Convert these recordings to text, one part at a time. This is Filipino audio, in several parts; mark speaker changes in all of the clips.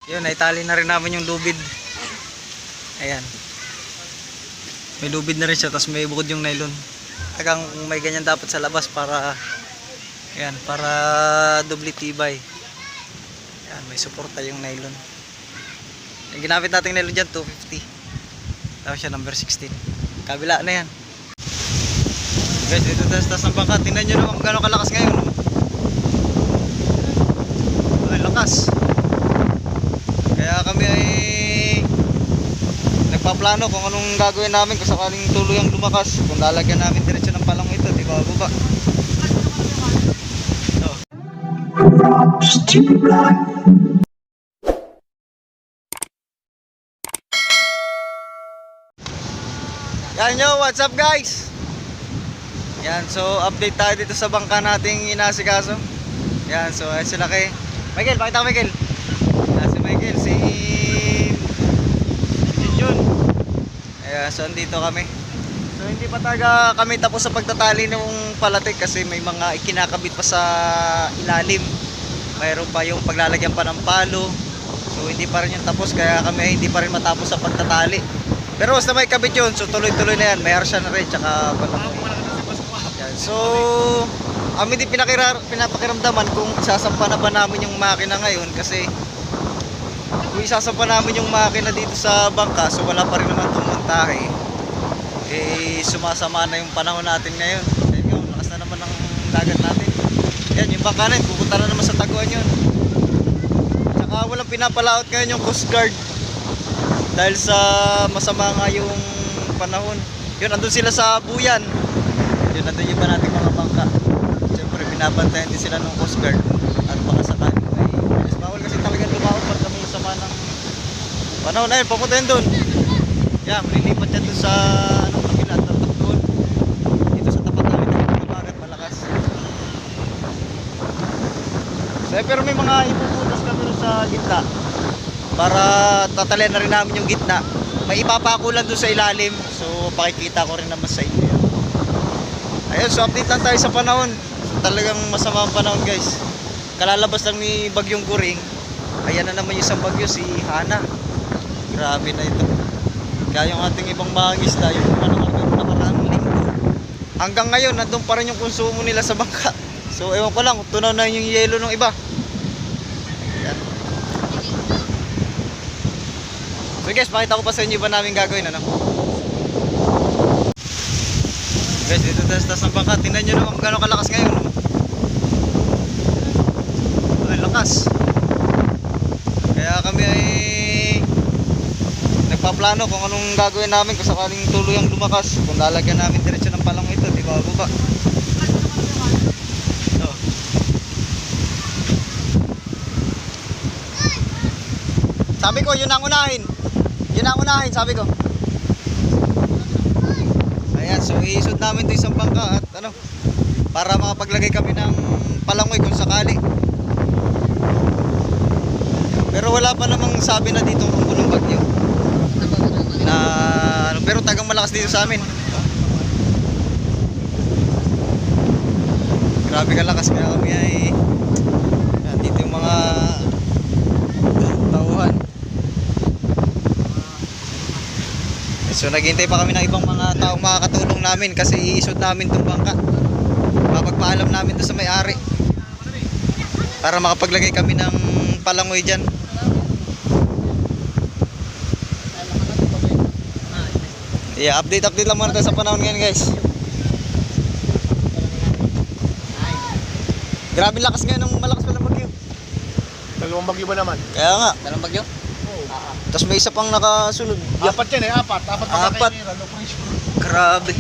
Speaker 1: Yun, naitali na rin namin yung lubid. Ayan. May lubid na rin siya, tapos may bukod yung nylon. Tagang may ganyan dapat sa labas para ayan, para doble tibay. Ayan, may suporta yung nylon. Yung ginamit nating nylon dyan, 250. Tapos siya number 16. Kabila na yan. Guys, dito taas ng bangka. Tingnan nyo naman kung gano'ng kalakas ngayon. Ay, lakas. Kaya kami ay nagpaplano kung anong gagawin namin kung sakaling tuluyang lumakas. Kung lalagyan namin diretso ng palang ito, di ba baba? Yan yo, what's up guys? Yan, so update tayo dito sa bangka nating inasikaso. Yan, so ayan sila kay Michael, pakita ko Michael. Yan, si Michael, si Jun. Ayan, so andito kami. So hindi pa talaga kami tapos sa pagtatali ng palatik kasi may mga ikinakabit pa sa ilalim. Mayroon pa yung paglalagyan pa ng palo. So hindi pa rin yung tapos kaya kami hindi pa rin matapos sa pagtatali. Pero basta may kabit yun, so tuloy-tuloy na yan. May harsha na rin, tsaka palang. Yan, so kami din pinapakiramdaman kung sasampa na ba namin yung makina ngayon. Kasi kung isasampa namin yung makina dito sa bangka, so wala pa rin naman itong montahe. Eh sumasama na yung panahon natin ngayon. Ayun yun, lakas na naman ng dagat natin. Yan, yung bangka na yun, pupunta na naman sa taguan yun. Tsaka walang pinapalaot ngayon yung Coast Guard. Dahil sa masama nga yung panahon. Yun, andun sila sa buyan. Yun, andun yung ba nating mga bangka. Siyempre, binabantayan din sila ng Coast Guard. At baka sakaling may bawal kasi talagang lumaot pag kami sama ng panahon. Ayun, papunta yun dun. Yan, malilipat yan dun sa anong kabila at tatak doon. Dito sa tapat namin ng mga bagat, malakas. So, pero may mga ipuputas kami sa gitna. Para tatalian na rin namin yung gitna. May ipapakulan doon sa ilalim. So pakikita ko rin naman sa inyo yan. Ayun, so update lang tayo sa panahon. So, talagang masama ang panahon guys. Kalalabas lang ni Bagyong Kuring. Ayan na naman yung isang bagyo, si Hana. Grabe na ito. Kaya yung ating ibang mga isda, yung nakaraang linggo, hanggang ngayon nandun pa rin yung konsumo nila sa bangka. So ewan ko lang, tunaw na yung yelo ng iba. Ayan. So guys, pakita ko pa sa inyo ba namin gagawin, ano? Guys, dito taas ng bangka. Tingnan nyo naman kung gano'ng kalakas ngayon. Ay, lakas. Kaya kami ay nagpaplano kung anong gagawin namin kung sakaling tuluyang lumakas. Kung lalagyan namin diretso ng palang ito, di ba baba? Sabi ko, yun ang unahin. Yun ang unahin, sabi ko. Ayan, so iisod namin ito isang bangka at ano, para makapaglagay kami ng palangoy kung sakali. Pero wala pa namang sabi na dito ang gulong bagyo. Na, ano, pero tagang malakas dito sa amin. Grabe kalakas kaya kami ay yan, dito yung mga tauhan. So naghihintay pa kami ng ibang mga taong makakatulong namin kasi iisod namin itong bangka. Mapagpaalam namin ito sa may-ari para makapaglagay kami ng palangoy dyan. Yeah, update lang muna tayo sa panahon ngayon guys. Grabe lakas ngayon ng malakas palang bagyo.
Speaker 2: Dalawang bagyo ba naman?
Speaker 1: Kaya nga, dalawang bagyo? Tapos may isa pang nakasunod.
Speaker 2: Apat yan eh, apat.
Speaker 1: Apat. Grabe.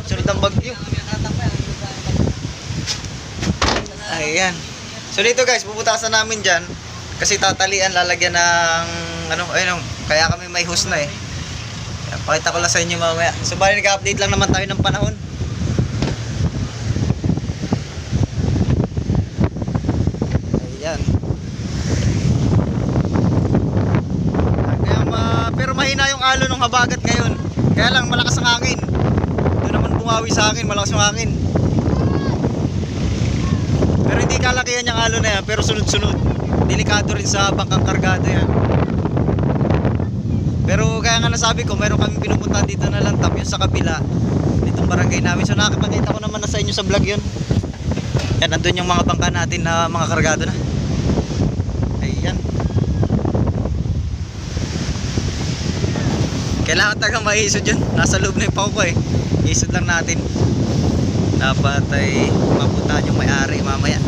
Speaker 1: Sunod ang bagyo. Ayan. So dito guys, puputasan namin dyan. Kasi tatalian, lalagyan ng ano, ayun, kaya kami may hose na eh. Pakita ko lang sa inyo mamaya. So bali nag-update lang naman tayo ng panahon. Ayan. Pero mahina yung alo ng habagat ngayon. Kaya lang malakas ang hangin. Doon naman bumawi sa hangin, malakas yung hangin. Pero hindi kalakihan yung alo na yan, pero sunod-sunod. delikado rin sa bangkang kargado yan. Pero kaya nga nasabi ko, meron kami pinupunta dito na lang yung sa kabila ditong barangay namin. So nakakipagkita ko naman na sa inyo sa vlog yun. Yan, nandun yung mga bangka natin na mga kargado na. Ayan. Kailangan tagang maisod yun. Nasa loob na yung pako ko eh. Isod lang natin. Dapat ay mapuntahan yung may-ari mamaya.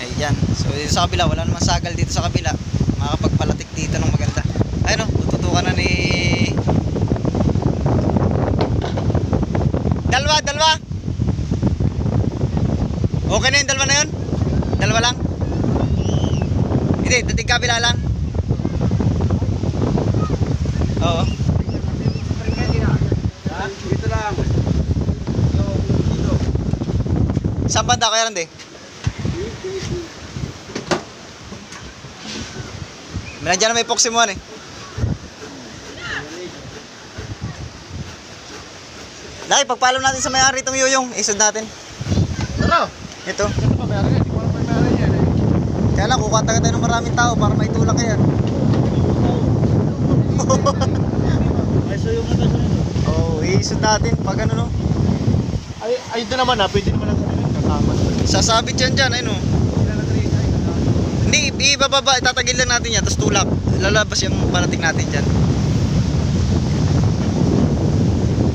Speaker 1: Ayan. So dito sa kabila, wala namang sagal dito sa kabila. Makakapagpalatik dito ng maganda. Ayun o, tututukan na ni... Dalawa! Okay na yung dalawa na yun? Dalawa lang? Hindi, dating kabila lang. Oo.
Speaker 2: Dito lang.
Speaker 1: Saan banda kaya rande? Nandiyan na may Pokemon eh. Laki, pagpalo natin sa may-ari itong yuyong. Isod natin.
Speaker 2: Tara!
Speaker 1: Ito.
Speaker 2: Ito pa, mayroon yan. Hindi ko alam kung mayroon yan eh.
Speaker 1: Kaya lang, kukanta tayo ng maraming tao para maitulak yan.
Speaker 2: Ay, so yung nata
Speaker 1: Oo, isod natin. Pag ano no.
Speaker 2: Ay, ito naman pwede naman natin kasama.
Speaker 1: Sasabit yan dyan, ayun o. Hindi, ibababa, itatagil lang natin yan, tapos tulak. Lalabas yung palatik natin dyan.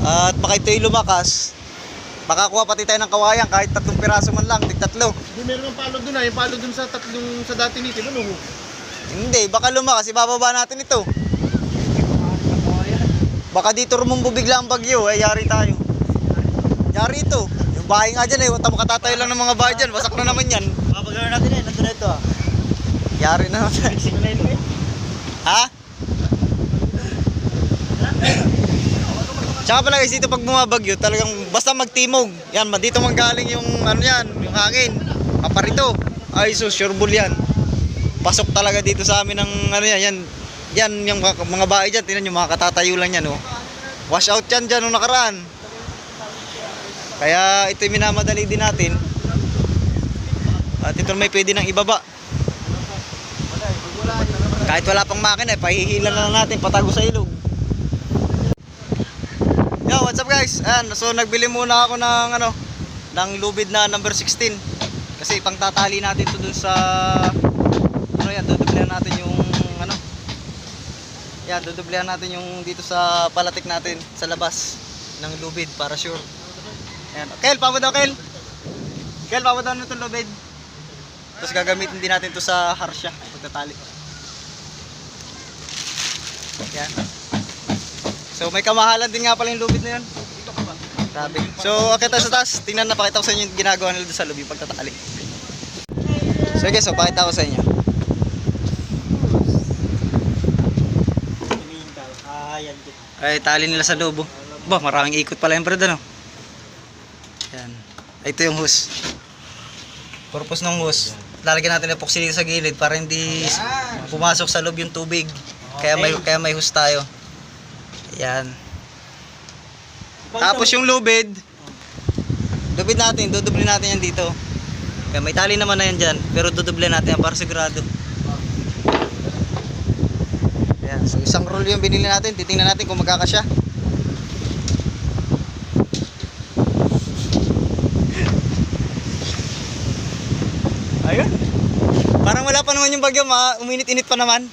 Speaker 1: At baka ito'y lumakas, makakuha pati tayo ng kawayan kahit 3 piraso man lang, tig 3.
Speaker 2: Hindi, meron ng palo dun yung palo dun sa tatlong sa dati nito, ano?
Speaker 1: Hindi, baka lumakas, ibababa natin ito. Baka dito rumumbo bigla ang bagyo, ay yari tayo. Yari ito. Yung bahay nga dyan eh, makatatayo lang ng mga bahay dyan, wasak na naman yan.
Speaker 2: Mapagano natin eh, nandun na ito ah.
Speaker 1: Yari na naman. Ha? Tsaka pala guys, dito pag bumabagyo, talagang basta magtimog. Yan, dito manggaling yung ano yan, yung hangin. Paparito. Ay, so sure bull yan. Pasok talaga dito sa amin ng ano yan, yan yung mga bahay dyan, tingnan nyo, mga katatayo lang yan, oh. Wash out yan dyan nung nakaraan. Kaya ito yung minamadali din natin. At ito may pwede nang ibaba. Kahit wala pang makina, pahihilan na lang natin, patago sa ilog. Yo, what's up guys? Ayan, so nagbili muna ako ng ano, ng lubid na number 16. Kasi pang tatali natin to dun sa ano yan, dudublihan natin yung ano. Yan, dudublihan natin yung dito sa palatik natin sa labas ng lubid para sure. Ayan. Kel, pamo daw Kel. Kel, pamo daw na itong lubid. Tapos gagamitin din natin to sa harsha, pagtatali. Yan. So may kamahalan din nga pala yung lubid na yun. Grabe. So akit tayo sa taas. Tingnan na, pakita ko sa inyo yung ginagawa nila doon sa lubid pagtatali. So guys, so pakita ko sa inyo. Ay, tali nila sa loob. Ba, maraming ikot pala yung brad ano. Yan. Ito yung hose. Purpose ng hose, lalagyan natin ng epoxy dito sa gilid para hindi pumasok sa loob yung tubig. Kaya may hose tayo. Yan. Tapos yung lubid natin, duduble natin yan dito. Kaya may tali naman na yan dyan, pero duduble natin yan para sigurado. Yan. So isang roll yung binili natin, titingnan natin kung magkakasya. Ayun. Parang wala pa naman yung bagyo, uminit-init pa naman.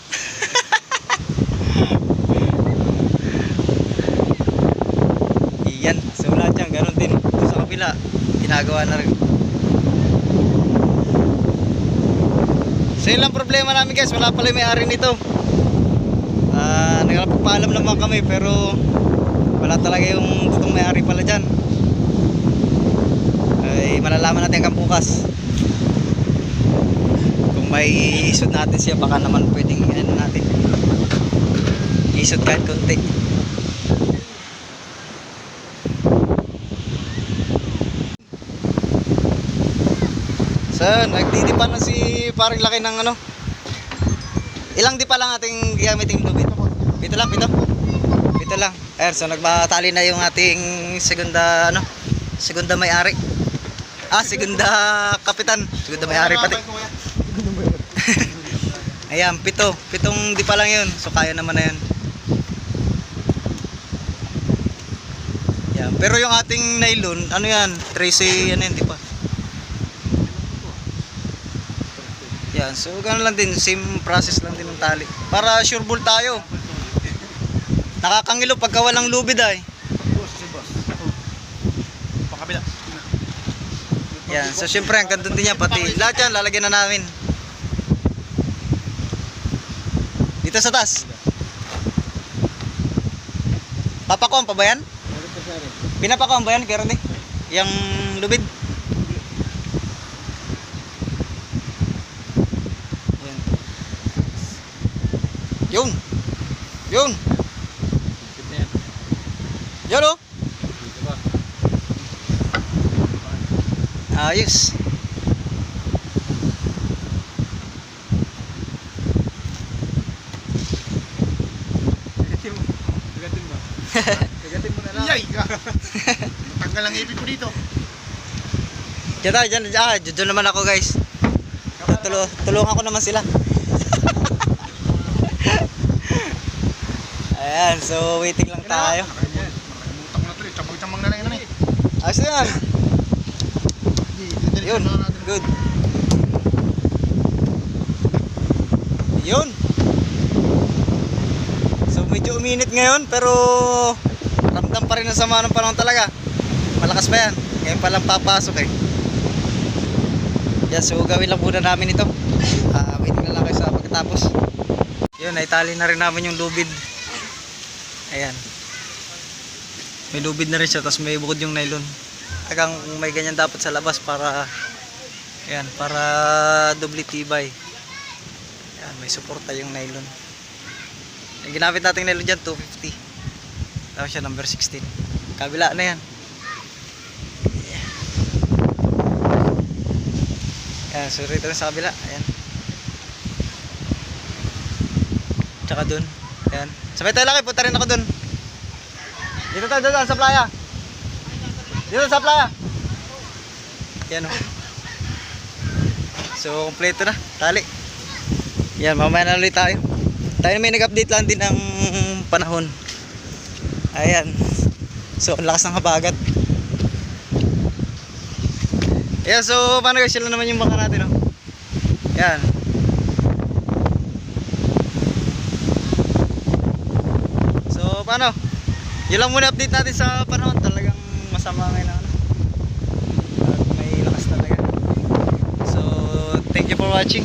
Speaker 1: Yan, so lahat yan, ganun din. Ito sa kabila, ginagawa na rin. So yun lang problema namin guys, wala pala yung may-ari nito. Nagpapaalam naman kami pero wala talaga yung totoong may-ari pala dyan. Ay malalaman natin hanggang bukas. Kung may isod natin siya, baka naman pwedeng ano natin, isod kahit konti. So nagdidipan na si parang laki ng ano. Ilang di pa lang ating gamitin lubid? Pito lang, pito? Pito lang. Ayan, so nagbatali na yung ating segunda may-ari. Segunda kapitan. Segunda may-ari pati. Ayan, pitong di pa lang yun. So kaya naman na yun. Yan. Pero yung ating nylon, ano yan? 13, ano yan, di pa? Yan, so gano'n lang din. Same process lang din ng tali. Para sure ball tayo. Nakakangilo pagka walang lubid ay.
Speaker 2: Pakabila.
Speaker 1: Yan, so syempre ang ganda din yan. Pati lahat yan, lalagyan na namin. Dito sa taas. Papakuan pa ba yan? Pinapakuan ba yan, Kaya Randy? Yung lubid? Yan. Yun. Yun oh. Ayos.
Speaker 2: Kagatin mo na lang. Yay! Tanggal ang ipin ko dito.
Speaker 1: Diyan naman ako guys. Tulungan ko naman sila. Ayan, so waiting lang tayo.
Speaker 2: Nakalimutan ko na ito. Tsambang-tsambang na lang yun eh.
Speaker 1: Ayos na yan. Yun, good. Yun. So medyo uminit ngayon pero ramdam pa rin ang sama ng panahon talaga. Malakas pa yan. Ngayon pa lang papasok eh. Yan, so gawin lang muna namin ito. Waiting na lang kayo sa pagkatapos. Yun, naitali na rin namin yung lubid. Ayan. May lubid na rin siya, tapos may bukod yung nylon. Tagang may ganyan dapat sa labas para ayan, para doble tibay. Ayan, may suporta yung nylon. Yung ginamit natin nylon dyan, 250. Tapos siya number 16. Kabila na yan. Ayan, so rito na sa kabila. Ayan. Tsaka dun. Ayan. Sabay tayo laki, punta rin ako dun. Dito tayo doon sa playa. Dito sa playa. Yan o. So, kompleto na. Tali. Yan, mamaya na ulit tayo. Tayo may nag-update lang din ng panahon. Ayan. So, ang lakas ng habagat. Ayan, so, paano guys? Sila naman yung baka natin o. Yan. So, paano? Yun lang muna update natin sa panahon. Talagang masama ngayon na at may lakas talaga. So, thank you for watching.